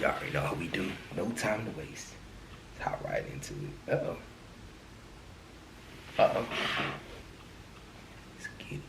Y'all already know how we do. No time to waste. Let's hop right into it. Uh-oh. Uh-oh. Let's get it.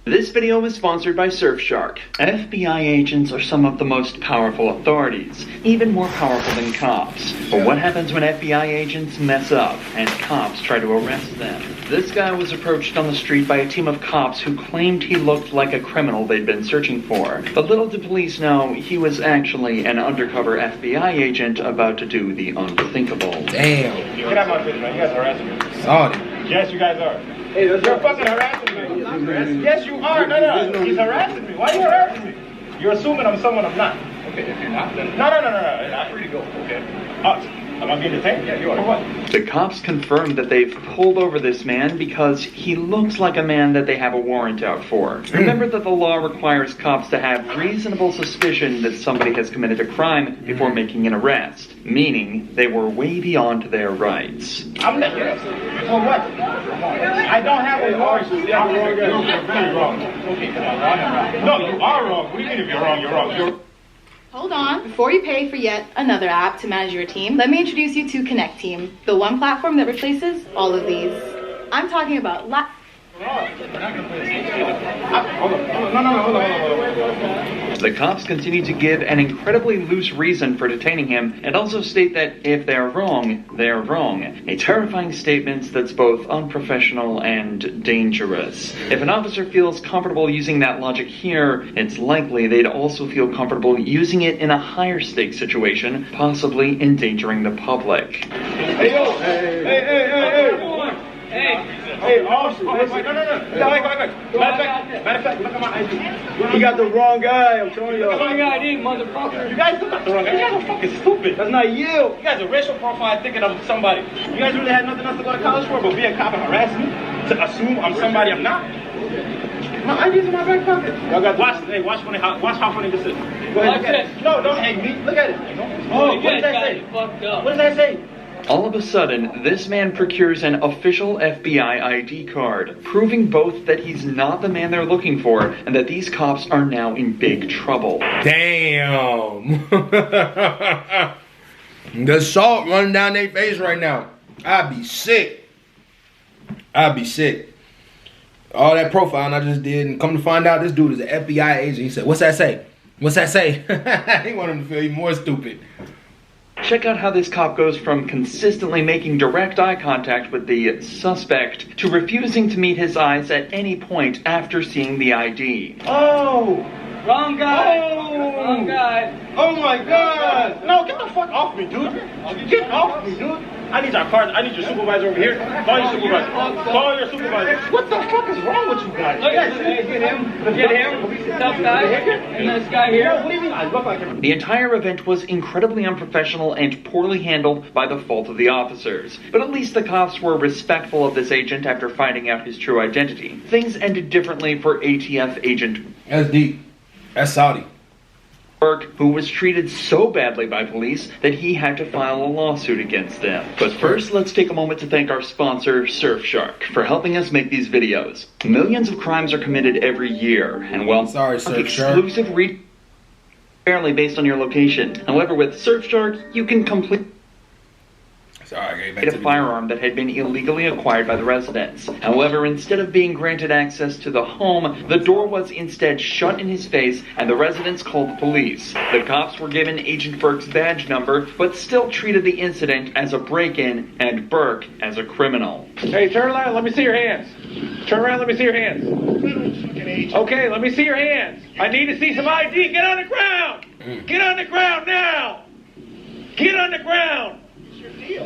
This video is sponsored by Surfshark. FBI agents are some of the most powerful authorities, even more powerful than cops. But what happens when FBI agents mess up and cops try to arrest them? This guy was approached on the street by a team of cops who claimed he looked like a criminal they'd been searching for. But little did police know he was actually an undercover FBI agent about to do the unthinkable. Damn. Get out my face, man. You guys are harassing me. Sorry. Yes, you guys are. Hey, you're fucking harassing me. Yes, you are. No. He's harassing me. Why are you harassing me? You're assuming I'm someone I'm not. Okay, if you're not, then... No. I'm free to go. Okay. Am I being detained? Yeah, you are. For what? The cops confirmed that they've pulled over this man because he looks like a man that they have a warrant out for. Remember that the law requires cops to have reasonable suspicion that somebody has committed a crime before making an arrest, meaning they were way beyond their rights. I'm not... For what? I don't have a warrant. You're very wrong. Okay, come on. No, you are wrong. What do you mean if you're wrong? You're wrong. Hold on. Before you pay for yet another app to manage your team, let me introduce you to Connect Team, the one platform that replaces all of these. I'm talking about The cops continue to give an incredibly loose reason for detaining him and also state that if they're wrong, they're wrong. A terrifying statement that's both unprofessional and dangerous. If an officer feels comfortable using that logic here, it's likely they'd also feel comfortable using it in a higher stakes situation, possibly endangering the public. Hey, yo! Hey, officer! No. Wait. Matter of fact, look at my ID. You got the wrong guy, I'm telling you. Look at my ID, motherfucker. You guys still got the wrong guy. You guys are fucking stupid. That's not you. You guys are racial profile thinking I'm somebody. You guys really had nothing else to go to college for but be a cop and harass me? To assume I'm somebody I'm not? My ID's in my back pocket. Y'all got watch how funny this is. Go ahead. No, don't hang me. Look at it. Oh, what does that say? What does that say? All of a sudden, this man procures an official FBI ID card, proving both that he's not the man they're looking for and that these cops are now in big trouble. Damn. The salt running down their face right now. I'd be sick. All that profiling I just did, and come to find out this dude is an FBI agent. He said, what's that say? He wanted him to feel even more stupid. Check out how this cop goes from consistently making direct eye contact with the suspect to refusing to meet his eyes at any point after seeing the ID. Oh! Wrong guy. Wrong guy. Oh my God! No, get the fuck off me, dude. Get off me, dude. I need your cards. I need your supervisor over here. Call your supervisor. What the fuck is wrong with you guys? Look at him. Get him. Tough guy. And this guy here. What do you mean I look like him? The entire event was incredibly unprofessional and poorly handled by the fault of the officers. But at least the cops were respectful of this agent after finding out his true identity. Things ended differently for ATF agent That's deep. That's Saudi. Burke, who was treated so badly by police that he had to file a lawsuit against them. But first, let's take a moment to thank our sponsor, Surfshark, for helping us make these videos. Millions of crimes are committed every year, and well, Sorry, Surfshark. exclusive barely based on your location. However, with Surfshark, you can complete a firearm that had been illegally acquired by the residents. However, instead of being granted access to the home, the door was instead shut in his face and the residents called the police. The cops were given Agent Burke's badge number, but still treated the incident as a break-in and Burke as a criminal. Hey, turn around. Let me see your hands. Turn around. Let me see your hands. Okay, let me see your hands. I need to see some ID. Get on the ground. Get on the ground now. Get on the ground. Get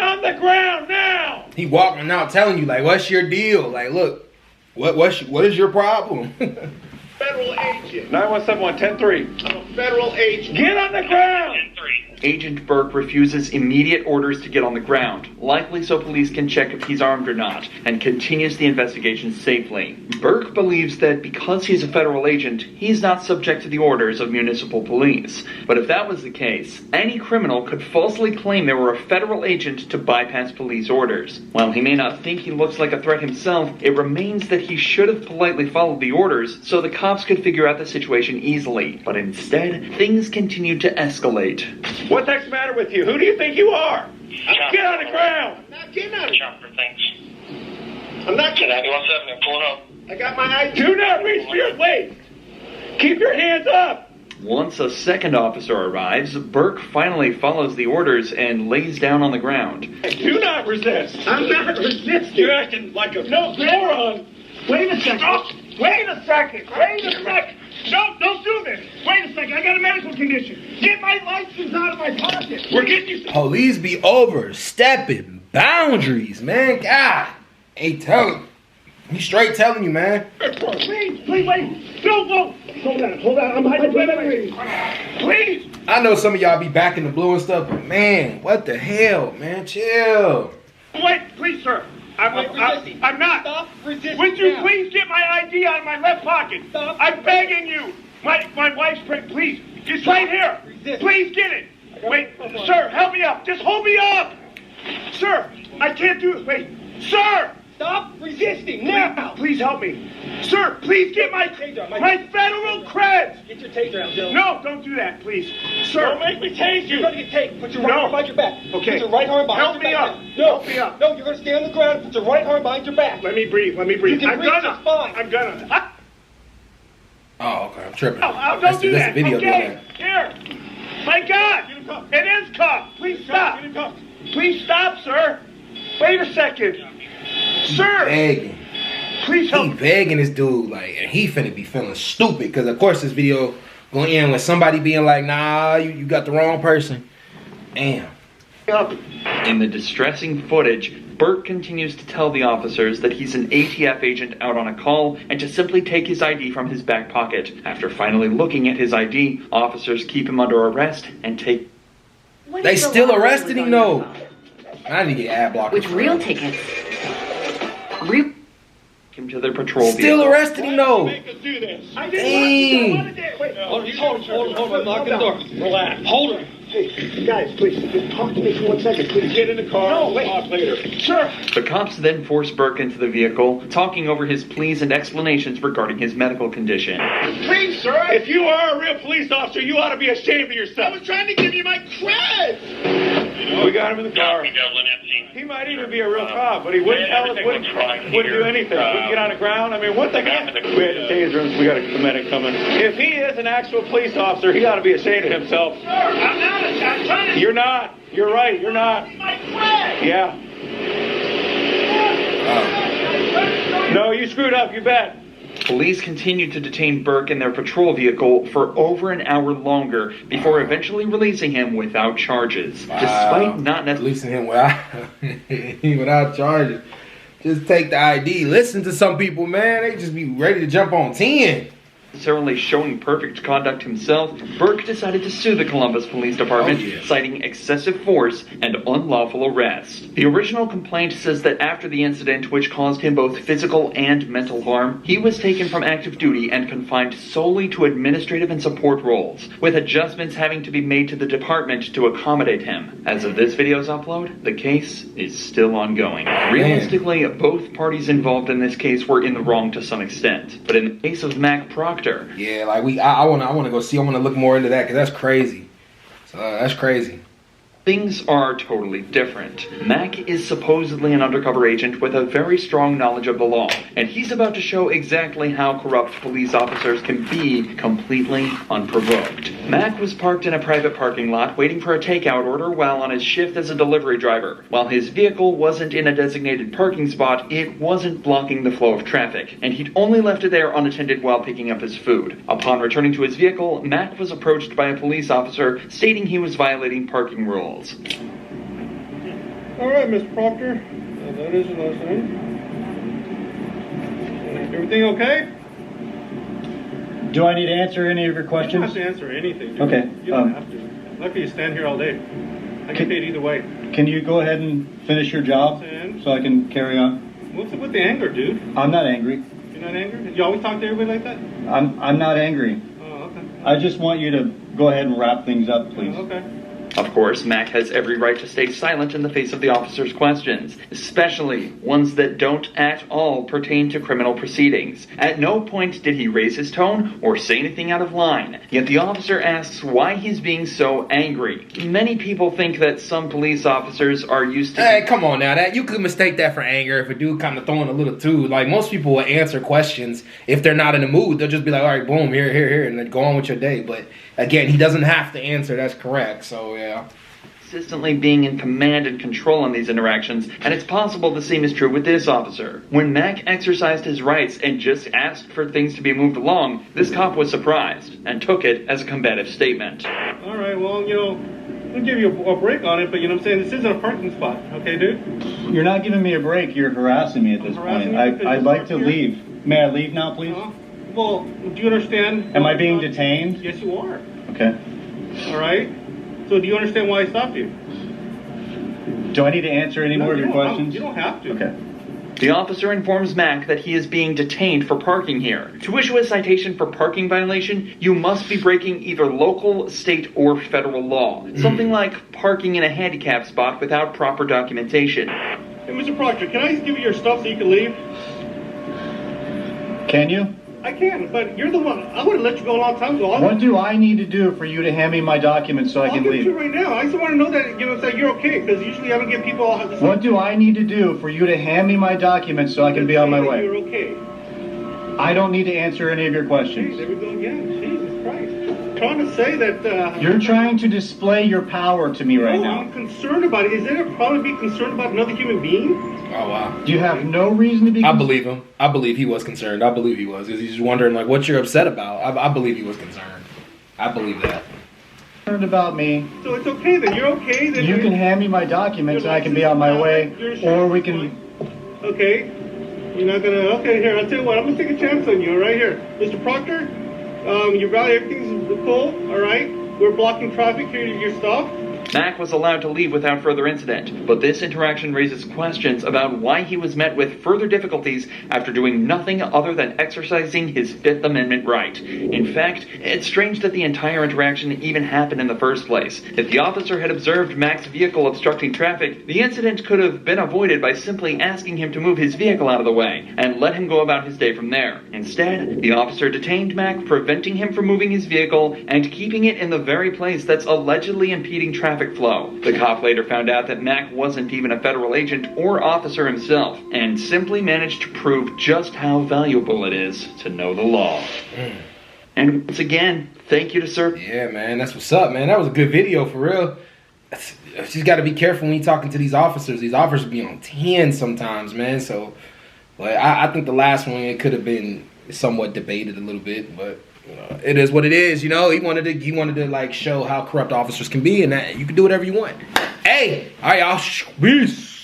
on the ground now! He walking out telling you, like, what's your deal? Like, look, what is your problem? Federal agent. 917-103. I'm a federal agent. Get on the ground! Agent Burke refuses immediate orders to get on the ground, likely so police can check if he's armed or not, and continues the investigation safely. Burke believes that because he's a federal agent, he's not subject to the orders of municipal police. But if that was the case, any criminal could falsely claim they were a federal agent to bypass police orders. While he may not think he looks like a threat himself, it remains that he should have politely followed the orders so the cops could figure out the situation easily. But instead, things continued to escalate. What the heck's the matter with you? Who do you think you are? Get on the ground! I'm not getting on the ground for things. I'm not Can getting. I go 17 pull it up? I got my ID. Do not reach for your waist. Keep your hands up. Once a second officer arrives, Burke finally follows the orders and lays down on the ground. Do not resist. I'm not resisting. You're acting like a moron. Wait a second. Oh, wait a second. Wait a second. No, don't do this. Wait a second. I got a medical condition. Get my license out of my pocket. We're getting you. Police be overstepping boundaries, man. God, ain't telling. He straight telling you, man. Please, wait. No. Hold on. I'm hyperventilating. Please. I know some of y'all be back in the blue and stuff, but man, what the hell, man? Chill. Wait, please, sir. I'm not. Stop resisting. Would you now. please get my ID out of my left pocket? Stop. I'm begging you. My wife's pregnant. Please. It's right here. Resist. Please get it. Wait, sir, help me up. Just hold me up. Sir, I can't do it. Wait. Sir. Stop resisting now. Please help me. Sir, please get my federal creds. Get your taser out, Joe. No, don't do that, please. Sir. Don't make me tase you. You're going to get tased. Put your right arm behind your back. Okay. Put your right arm behind Help your me back. up. No. Help me up. No, you're going to stay on the ground. Put your right arm behind your back. Let me breathe. You can I'm breathe gonna. just fine. I'm gonna. Oh, okay, I'm tripping. Don't do that. That's the video doing Okay. that. Here. My God. It is cuffed. Please stop. Please stop, sir. Wait a second. Sir. Begging. Please help He me. begging this dude, like, and he finna be feeling stupid, because of course this video gonna end with somebody being like, nah, you got the wrong person. Damn. In the distressing footage, Burke continues to tell the officers that he's an ATF agent out on a call and to simply take his ID from his back pocket. After finally looking at his ID, officers keep him under arrest and take... They still arrested him, though. I need to get ad blockers. With real tickets. Real. him to their patrol Still vehicle. arrested him, though. Make us do this. I Dang. want to do it. Wait. Hold on. Lock the door. Relax. Hold it. Hey, guys, please, just talk to me for 1 second. Please get in the car. No, wait. Talk later. Sir. The cops then force Burke into the vehicle, talking over his pleas and explanations regarding his medical condition. Please, sir. If you are a real police officer, you ought to be ashamed of yourself. I was trying to give you my cred. We got him in the car. He might even be a real cop, but he wouldn't tell us, wouldn't do anything. Wouldn't get on the ground. I mean, what the heck? We had the taser him, so we got a medic coming. If he is an actual police officer, he ought to be ashamed of himself. Sir, I'm not. I'm trying to... You're not. You're right. You're not. My cred. Yeah. No, you screwed up. You bet. Police continued to detain Burke in their patrol vehicle for over an hour longer before eventually releasing him without charges. Wow. Despite not necessarily... Releasing him without charges. Just take the ID. Listen to some people, man. They just be ready to jump on 10. necessarily showing perfect conduct himself, Burke decided to sue the Columbus Police Department, citing excessive force and unlawful arrest. The original complaint says that after the incident, which caused him both physical and mental harm, he was taken from active duty and confined solely to administrative and support roles, with adjustments having to be made to the department to accommodate him. As of this video's upload, the case is still ongoing. Realistically, both parties involved in this case were in the wrong to some extent, but in the case of Mac Proctor, yeah, like I want to go see. I want to look more into that because that's crazy. So that's crazy. things are totally different. Mac is supposedly an undercover agent with a very strong knowledge of the law, and he's about to show exactly how corrupt police officers can be completely unprovoked. Mac was parked in a private parking lot waiting for a takeout order while on his shift as a delivery driver. While his vehicle wasn't in a designated parking spot, it wasn't blocking the flow of traffic, and he'd only left it there unattended while picking up his food. Upon returning to his vehicle, Mac was approached by a police officer stating he was violating parking rules. All right, Mr. Proctor. That is listening. Everything okay? Do I need to answer any of your questions? You don't have to answer anything. Dude. Okay. You don't have to. Lucky you stand here all day. I get paid either way. Can you go ahead and finish your job so I can carry on? What's it with the anger, dude? I'm not angry. You're not angry? You always talk to everybody like that? I'm not angry. Oh, okay. I just want you to go ahead and wrap things up, please. Oh, okay. Of course, Mac has every right to stay silent in the face of the officer's questions, especially ones that don't at all pertain to criminal proceedings. At no point did he raise his tone or say anything out of line, yet the officer asks why he's being so angry. Many people think that some police officers are used to... Hey, come on now. That you could mistake that for anger if a dude kind of throwing a little too. Like, most people will answer questions if they're not in the mood. They'll just be like, all right, boom, here, and then go on with your day. But, again, he doesn't have to answer. That's correct, so, yeah. Consistently being in command and control on these interactions, and it's possible the same is true with this officer. When Mac exercised his rights and just asked for things to be moved along, this cop was surprised and took it as a combative statement. All right, well, I'll give you a break on it, but you know what I'm saying? This isn't a parking spot, okay, dude? You're not giving me a break. You're harassing me at this point. I'd like to leave. May I leave now, please? Well, do you understand? Am I being detained? Yes, you are. Okay. All right? So do you understand why I stopped you? Do I need to answer any more of your questions? You don't have to. Okay. The officer informs Mac that he is being detained for parking here. To issue a citation for parking violation, you must be breaking either local, state, or federal law. Something like parking in a handicap spot without proper documentation. Hey, Mr. Proctor, can I just give you your stuff so you can leave? Can you? I can, but you're the one. I would have let you go a long time ago. What do I need to do for you to hand me my documents so I can I'll give it to leave? you right now. I just want to know that, that you're okay, because usually I don't get people all the What do I need to do for you to hand me my documents so I can be on my way? You're okay. I don't need to answer any of your Hey, questions. there we go again. Jesus Christ. Trying to say that... You're trying to display your power to me right now. I'm concerned about it. Is there a problem to be concerned about another human being? Oh, wow. Do you have no reason to be I concerned? believe him. I believe he was concerned. I believe he was. He's just wondering, like, what you're upset about. I believe he was concerned. I believe that. Concerned about me. So it's okay then. You're okay then. You can hand me my documents and I can be on my way, or we can... Okay. You're not gonna... Okay, here, I'll tell you what. I'm gonna take a chance on you, all right? Here. Mr. Proctor, you got everything's cool, all right? We're blocking traffic here, your stuff. Mac was allowed to leave without further incident, but this interaction raises questions about why he was met with further difficulties after doing nothing other than exercising his Fifth Amendment right. In fact, it's strange that the entire interaction even happened in the first place. If the officer had observed Mac's vehicle obstructing traffic, the incident could have been avoided by simply asking him to move his vehicle out of the way and let him go about his day from there. Instead, the officer detained Mac, preventing him from moving his vehicle and keeping it in the very place that's allegedly impeding traffic flow. The cop later found out that Mac wasn't even a federal agent or officer himself, and simply managed to prove just how valuable it is to know the law. And once again, thank you to Sir. Yeah, man, that's what's up, man. That was a good video, for real. You just got to be careful when you're talking to these officers. These officers be on 10 sometimes, man. So, like, I think the last one, it could have been somewhat debated a little bit, but it is what it is. He wanted to like show how corrupt officers can be, and that you can do whatever you want. Hey, all right, y'all. Peace.